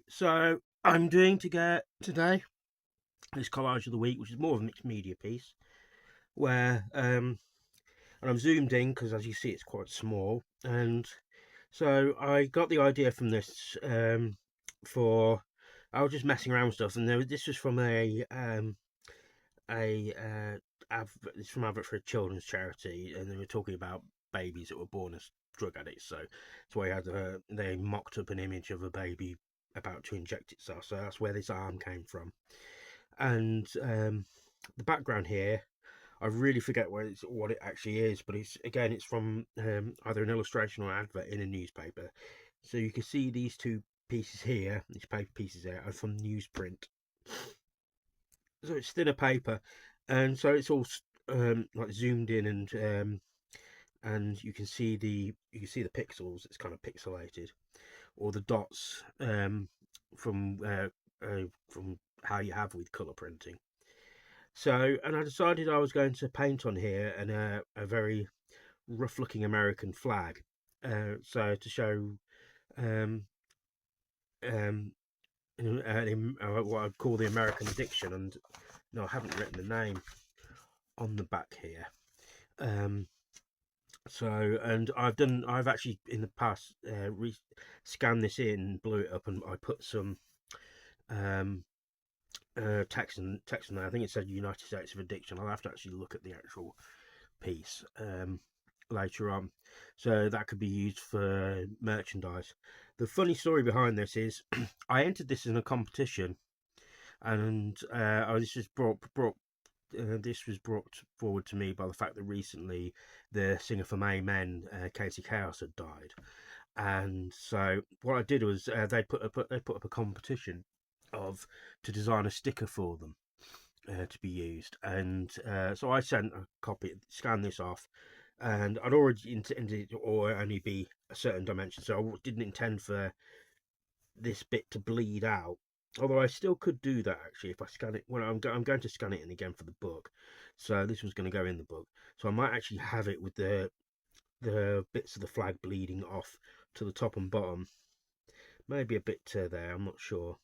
So I'm doing today this collage of the week, which is more of a mixed media piece, where and I'm zoomed in because as you see it's quite small, and so I got the idea from this for I was just messing around with stuff, and this was from a it's from advert for a children's charity, and they were talking about babies that were born as drug addicts. So that's why they mocked up an image of a baby about to inject itself. So that's where this arm came from. And the background here, I really forget what it actually is, but it's from either an illustration or an advert in a newspaper. So you can see these two pieces here, these paper pieces here, are from newsprint. So it's thinner paper, and so it's all like zoomed in, and you can see the pixels. It's kind of pixelated, or the dots from how you have with color printing. So, and I decided I was going to paint on here a very rough-looking American flag. So to show um, um, what I'd call the American addiction, and no, I haven't written the name on the back here. So, and I've actually in the past scanned this in, blew it up, and I put some um, text on there. I think it said United States of Addiction. I'll have to actually look at the actual piece later on. So that could be used for merchandise. The funny story behind this is I entered this in a competition, and this was brought forward to me by the fact that recently the singer from Amen, Casey Chaos, had died. And so what I did was they put up a competition to design a sticker for them to be used, and so I sent a copy, scanned this off, and I'd already intended it to only be a certain dimension, so I didn't intend for this bit to bleed out. Although I still could do that actually if I scan it. Well, I'm going to scan it in again for the book, so this was going to go in the book. So I might actually have it with the bits of the flag bleeding off to the top and bottom, maybe a bit to there. I'm not sure.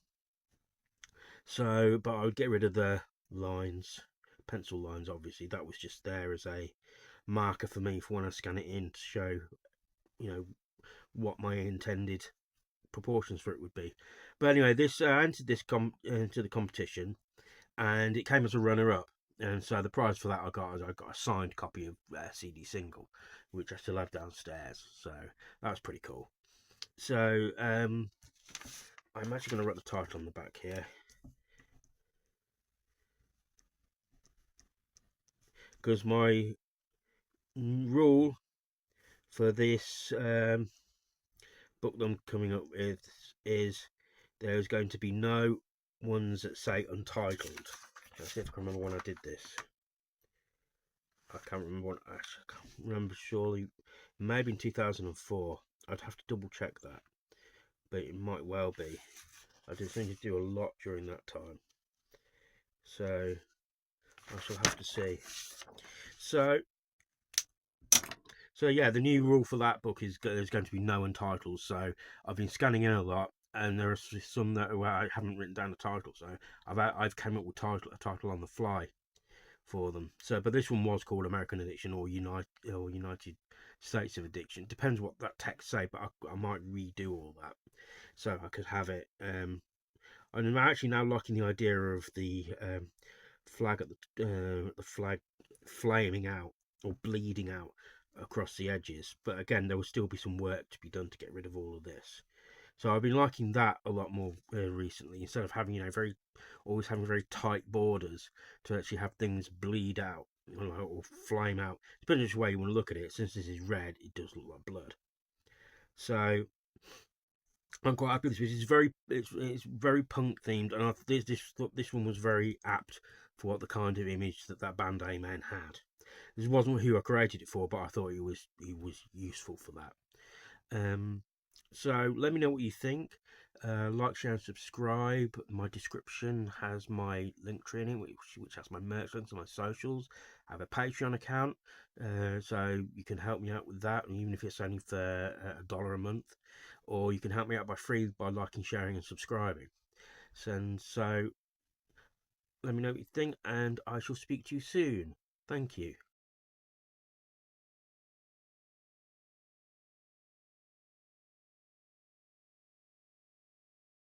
So, but I would get rid of the lines, pencil lines. Obviously, that was just there as a marker for me for when I scan it in to show, what my intended proportions for it would be. But anyway, this I entered this into the competition, and it came as a runner-up. And so the prize for that I got a signed copy of CD single, which I still have downstairs. So that was pretty cool. So I'm actually going to write the title on the back here, because my rule for this book that I'm coming up with is there's going to be no ones that say untitled. Let's see if I can remember when I did this. I can't remember when. I can't remember. Surely, maybe in 2004. I'd have to double check that, but it might well be. I did think to do a lot during that time, so I shall have to see. So yeah, the new rule for that book is there's going to be no untitles. So I've been scanning in a lot, and there are some where I haven't written down a title. So I've came up with a title on the fly for them. So, but this one was called American Addiction or United States of Addiction. Depends what that text say, but I might redo all that so I could have it. And I'm actually now liking the idea of the flag the flag flaming out or bleeding out across the edges. But again, there will still be some work to be done to get rid of all of this. So I've been liking that a lot more recently, instead of having always having very tight borders, to actually have things bleed out or flame out. Depending on which way you want to look at it. Since this is red, it does look like blood. So I'm quite happy with this. It's very punk themed, and this one was very apt for what the kind of image that band Amen had. This wasn't who I created it for, but I thought he was useful for that. So let me know what you think. Like, share, and subscribe. My description has my link tree in it, which has my merch links and my socials. I have a Patreon account, so you can help me out with that, even if it's only for $1 a month, or you can help me out by liking, sharing, and subscribing. So let me know what you think, and I shall speak to you soon. Thank you.